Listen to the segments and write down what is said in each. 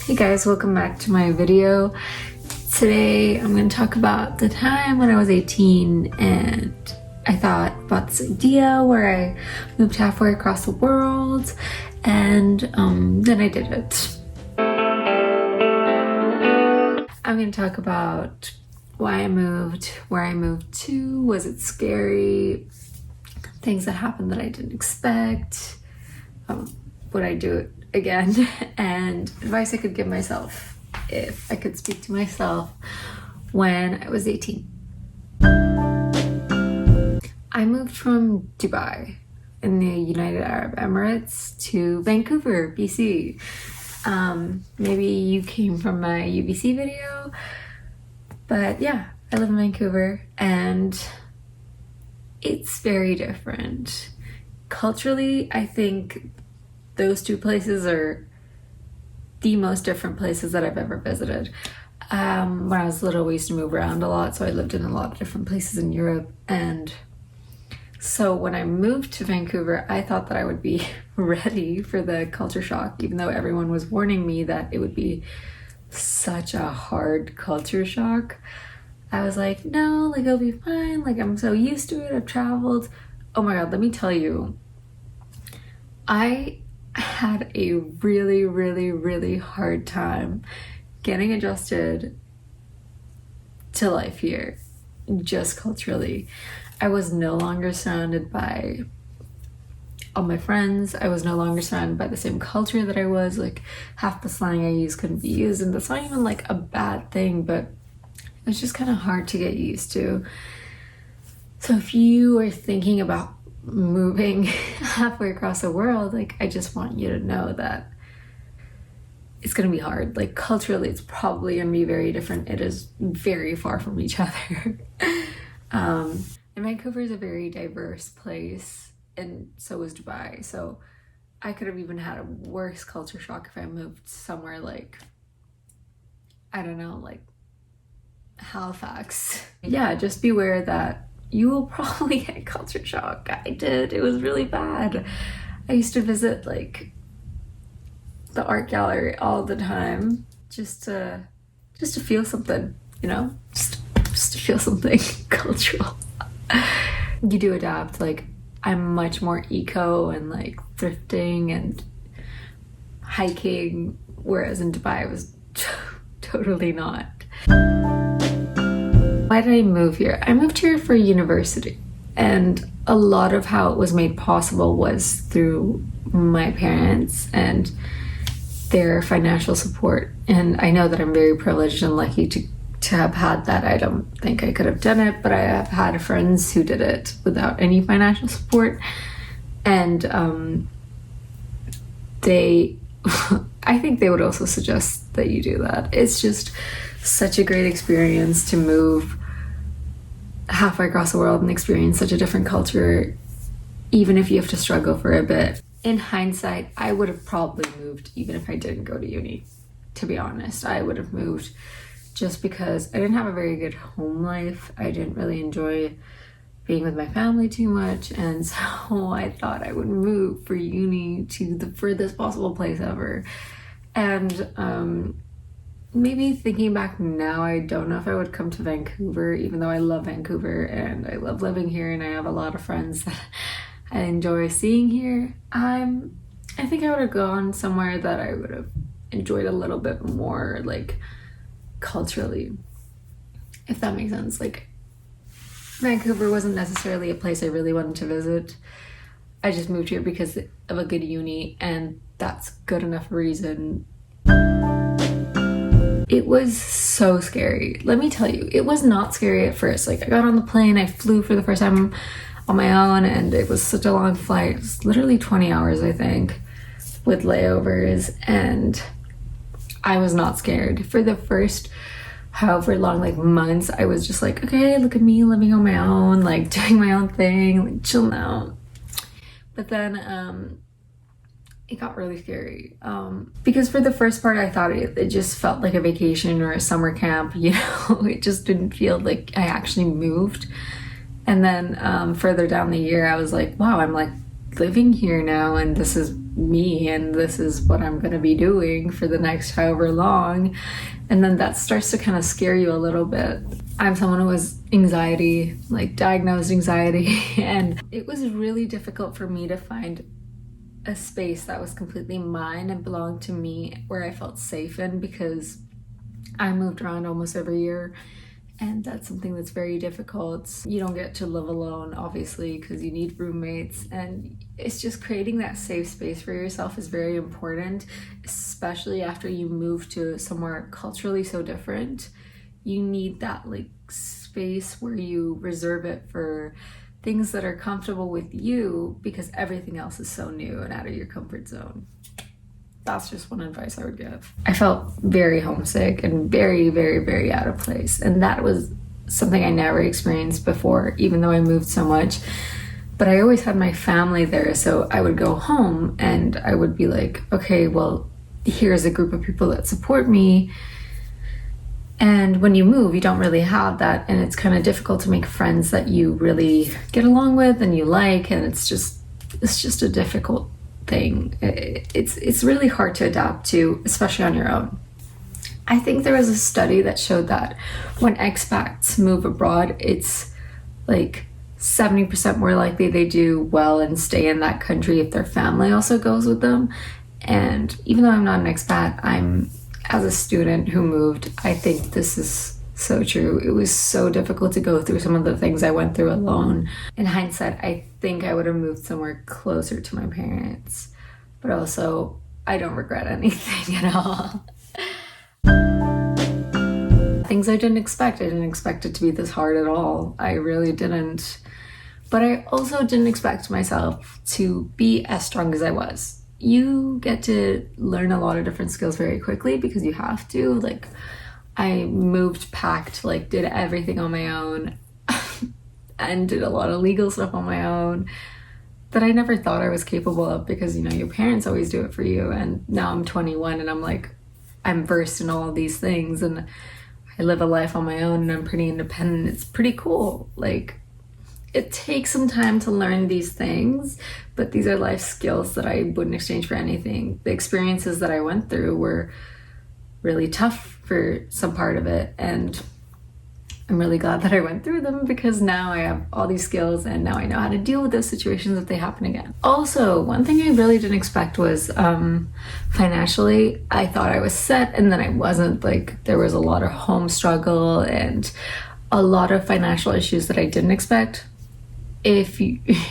Hey guys, welcome back to my video. Today I'm going to talk about the time when I was 18 and I thought about this idea where I moved halfway across the world and then I did it. I'm going to talk about why I moved, where I moved to, was it scary, things that happened that I didn't expect, would I do it again, and advice I could give myself if I could speak to myself when I was 18. I moved from Dubai in the United Arab Emirates to Vancouver, BC. Maybe you came from my UBC video, but yeah, I live in Vancouver and it's very different. Culturally, I think those two places are the most different places that I've ever visited. When I was little, we used to move around a lot, so I lived in a lot of different places in Europe. And so when I moved to Vancouver, I thought that I would be ready for the culture shock, even though everyone was warning me that it would be such a hard culture shock. I was like, no, like I'll be fine. Like I'm so used to it. I've traveled. Oh my God, let me tell you, I had a really hard time getting adjusted to life here, just culturally. I was no longer surrounded by all my friends. I was no longer surrounded by the same culture that I was. Like half the slang I used couldn't be used, and that's not even like a bad thing, but it was just kind of hard to get used to. So if you are thinking about moving halfway across the world, like I just want you to know that it's gonna be hard. Like culturally, it's probably gonna be very different. It is very far from each other. And Vancouver is a very diverse place, and so is Dubai. So I could have even had a worse culture shock if I moved somewhere like, I don't know, like Halifax. Yeah, just beware that you will probably get culture shock. I did. It was really bad. I used to visit like the art gallery all the time just to feel something, you know, just to feel something cultural. You do adapt. Like I'm much more eco and like thrifting and hiking, whereas in Dubai I was totally not. Why did I move here? I moved here for university, and a lot of how it was made possible was through my parents and their financial support. And I know that I'm very privileged and lucky to have had that. I don't think I could have done it, but I have had friends who did it without any financial support. And I think they would also suggest that you do that. It's just such a great experience to move halfway across the world and experience such a different culture, even if you have to struggle for a bit. In hindsight, I would have probably moved even if I didn't go to uni. To be honest, I would have moved just because I didn't have a very good home life. I didn't really enjoy being with my family too much, and so I thought I would move for uni to the furthest possible place ever. And maybe thinking back now, I don't know if I would come to Vancouver, even though I love Vancouver and I love living here and I have a lot of friends that I enjoy seeing here. I think I would have gone somewhere that I would have enjoyed a little bit more, like culturally, if that makes sense. Like Vancouver wasn't necessarily a place I really wanted to visit. I just moved here because of a good uni, and that's good enough reason. It was so scary. Let me tell you, it was not scary at first. Like I got on the plane, I flew for the first time on my own, and it was such a long flight. It was literally 20 hours, I think, with layovers, and I was not scared. For the first however long, like months, I was just like, okay, look at me living on my own, like doing my own thing, like chill out. But then it got really scary because for the first part I thought it just felt like a vacation or a summer camp, you know. It just didn't feel like I actually moved. And then further down the year I was like, wow, I'm like living here now, and this is me and this is what I'm going to be doing for the next however long. And then that starts to kind of scare you a little bit. I'm someone who has anxiety, like diagnosed anxiety, and it was really difficult for me to find a space that was completely mine and belonged to me, where I felt safe in, because I moved around almost every year, and that's something that's very difficult. You don't get to live alone, obviously, because you need roommates, and it's just creating that safe space for yourself is very important, especially after you move to somewhere culturally so different. You need that like space where you reserve it for things that are comfortable with you, because everything else is so new and out of your comfort zone. That's just one advice I would give. I felt very homesick and very, very, very out of place. And that was something I never experienced before, even though I moved so much. But I always had my family there. So I would go home and I would be like, okay, well, here's a group of people that support me. And when you move, you don't really have that. And it's kind of difficult to make friends that you really get along with and you like. And it's just a difficult thing. It's really hard to adapt to, especially on your own. I think there was a study that showed that when expats move abroad, it's like 70% more likely they do well and stay in that country if their family also goes with them. And even though I'm not an expat, as a student who moved, I think this is so true. It was so difficult to go through some of the things I went through alone. In hindsight, I think I would have moved somewhere closer to my parents. But also, I don't regret anything at all. Things I didn't expect. I didn't expect it to be this hard at all. I really didn't. But I also didn't expect myself to be as strong as I was. You get to learn a lot of different skills very quickly because you have to. Like, I moved, packed, like did everything on my own and did a lot of legal stuff on my own that I never thought I was capable of, because, you know, your parents always do it for you. And now I'm 21 and I'm versed in all of these things and I live a life on my own and I'm pretty independent. It's pretty cool. Like, it takes some time to learn these things, but these are life skills that I wouldn't exchange for anything. The experiences that I went through were really tough for some part of it, and I'm really glad that I went through them, because now I have all these skills and now I know how to deal with those situations if they happen again. Also, one thing I really didn't expect was financially. I thought I was set and then I wasn't. Like, there was a lot of home struggle and a lot of financial issues that I didn't expect. If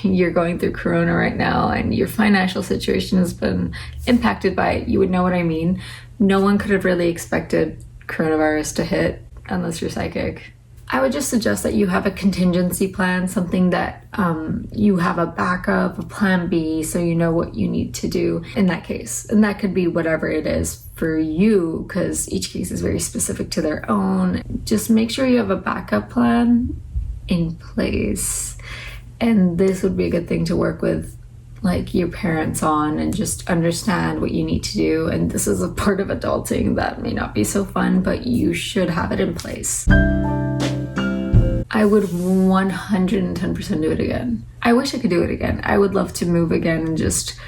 you're going through Corona right now and your financial situation has been impacted by it, you would know what I mean. No one could have really expected coronavirus to hit unless you're psychic. I would just suggest that you have a contingency plan, something that you have a backup, a plan B, so you know what you need to do in that case. And that could be whatever it is for you, because each case is very specific to their own. Just make sure you have a backup plan in place. And this would be a good thing to work with, like, your parents on, and just understand what you need to do. And this is a part of adulting that may not be so fun, but you should have it in place. I would 110% do it again. I wish I could do it again. I would love to move again and just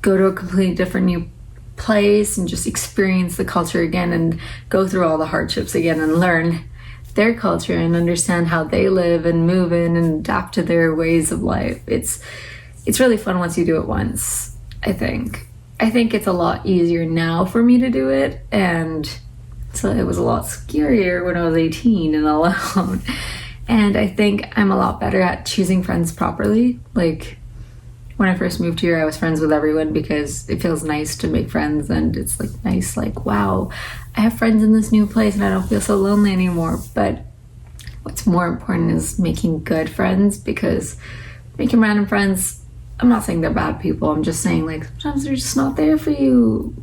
go to a completely different new place and just experience the culture again and go through all the hardships again and learn their culture and understand how they live and move in and adapt to their ways of life. It's really fun once you do it once, I think. I think it's a lot easier now for me to do it, and so it was a lot scarier when I was 18 and alone. And I think I'm a lot better at choosing friends properly. Like, when I first moved here, I was friends with everyone because it feels nice to make friends, and it's like nice, like, wow, I have friends in this new place and I don't feel so lonely anymore. But what's more important is making good friends, because making random friends, I'm not saying they're bad people, I'm just saying, like, sometimes they're just not there for you.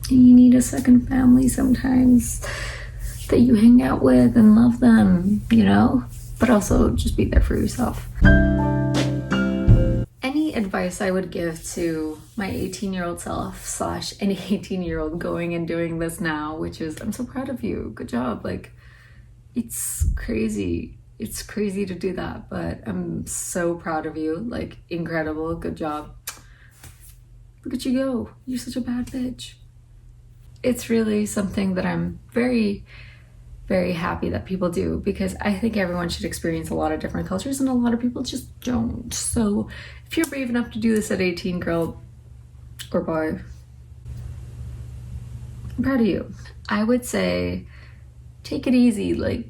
You need a second family sometimes that you hang out with and love them, you know? But also just be there for yourself. Any advice I would give to my 18-year-old self / any 18-year-old going and doing this now, which is, I'm so proud of you. Good job. Like, it's crazy. It's crazy to do that, but I'm so proud of you. Like, incredible. Good job. Look at you go. You're such a bad bitch. It's really something that I'm very, very happy that people do, because I think everyone should experience a lot of different cultures and a lot of people just don't. So if you're brave enough to do this at 18, girl or boy, I'm proud of you. I would say take it easy. Like,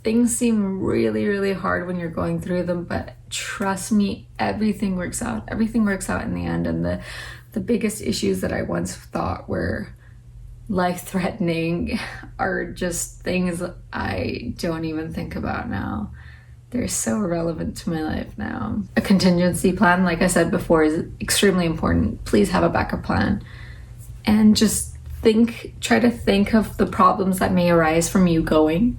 things seem really, really hard when you're going through them, but trust me, everything works out. Everything works out in the end. And the biggest issues that I once thought were life-threatening are just things I don't even think about now. They're so irrelevant to my life now. A contingency plan, like I said before, is extremely important. Please have a backup plan. And just try to think of the problems that may arise from you going,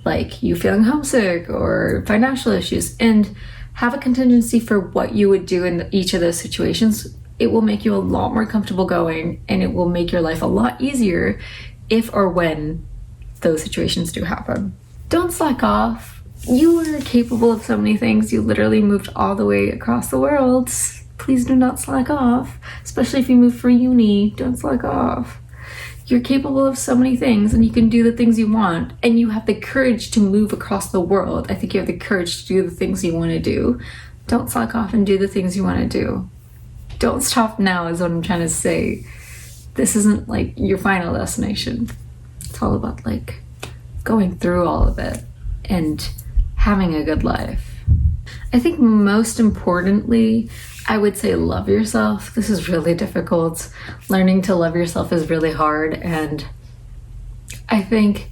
like you feeling homesick or financial issues, and have a contingency for what you would do in each of those situations. It will make you a lot more comfortable going, and it will make your life a lot easier if or when those situations do happen. Don't slack off. You are capable of so many things. You literally moved all the way across the world. Please do not slack off, especially if you move for uni. Don't slack off. You're capable of so many things, and you can do the things you want, and you have the courage to move across the world. I think you have the courage to do the things you want to do. Don't slack off and do the things you want to do. Don't stop now is what I'm trying to say. This isn't like your final destination. It's all about like going through all of it and having a good life. I think most importantly, I would say love yourself. This is really difficult. Learning to love yourself is really hard, and I think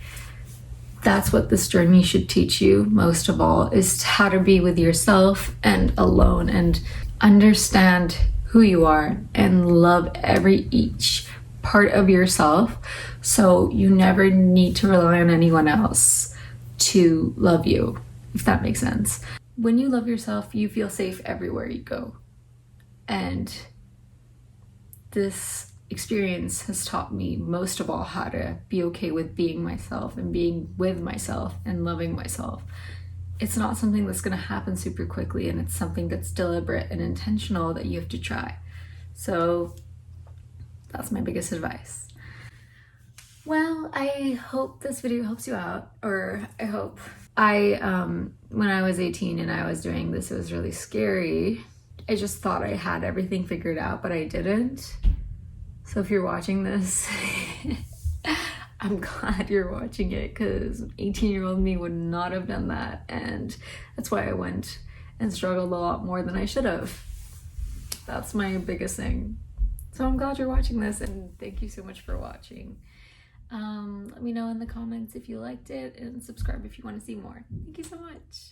that's what this journey should teach you most of all, is how to be with yourself and alone and understand who you are and love each part of yourself, so you never need to rely on anyone else to love you, if that makes sense. When you love yourself, you feel safe everywhere you go. And this experience has taught me most of all how to be okay with being myself and being with myself and loving myself. It's not something that's going to happen super quickly, and it's something that's deliberate and intentional that you have to try. So that's my biggest advice. Well, I hope this video helps you out, or I hope. When I was 18 and I was doing this, it was really scary. I just thought I had everything figured out, but I didn't. So if you're watching this, I'm glad you're watching it, because 18-year-old me would not have done that. And that's why I went and struggled a lot more than I should have. That's my biggest thing. So I'm glad you're watching this, and thank you so much for watching. Let me know in the comments if you liked it, and subscribe if you want to see more. Thank you so much.